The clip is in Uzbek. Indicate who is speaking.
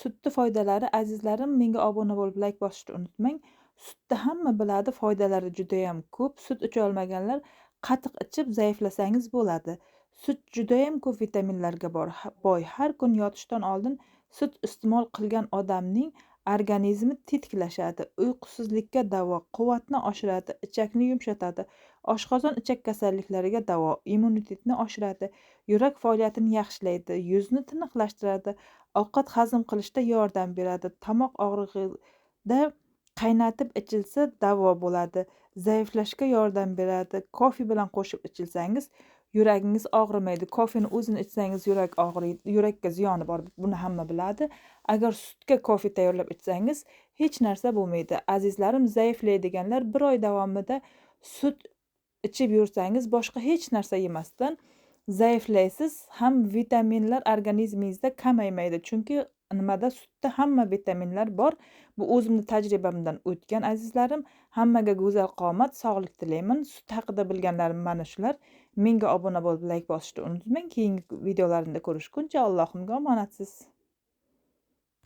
Speaker 1: Sutni foydalari azizlarim, menga obuna bo'lib like bosishni unutmang. Sutda hamma biladi, foydalari juda ham ko'p. Sut icha olmaganlar qatiq ichib zaiflasangiz bo'ladi. Sut juda ham ko'p vitaminlarga boy. Har kun yotishdan oldin sut iste'mol qilgan odamning organizmi tetiklashadi, uyqusizlikka davo, quvvatni oshiradi, ichakni yumshatadi, oshqozon ichak kasalliklariga davo, immunitetni oshiradi, yurak faoliyatini yaxshilaydi, yuzni tiniqlashtiradi, ovqat hazm qilishda yordam beradi, tomoq og'rig'ida qaynatib ichilsa davo bo'ladi, zaiflashga yordam beradi. Kofe bilan qo'shib ichilsangiz yuragingiz og'rimaydi. Kofeni o'zini ichsangiz yurak og'riydi, yurakka ziyoni bor. Buni hamma biladi. Agar sutga kofe tayyorlab ichsangiz hech narsa bo'lmaydi. Azizlarim, zaiflaydiganlar 1 oy davomida sut ichib yursangiz, boshqa hech narsa yemasdan zaiflaysiz, ham vitaminlar organizmingizda kamaymaydi. Chunki nimada, sutda hamma vitaminlar bor. Bu o'zimni tajribamdan o'tgan azizlarim. Hammaga go'zal qomat, sog'lik tilayman. Sut haqida bilganlarim mana shular. Menga obuna bo'lib like bosishni unutmang. Keyingi videolarimda ko'rishguncha Allohimga omonatsiz.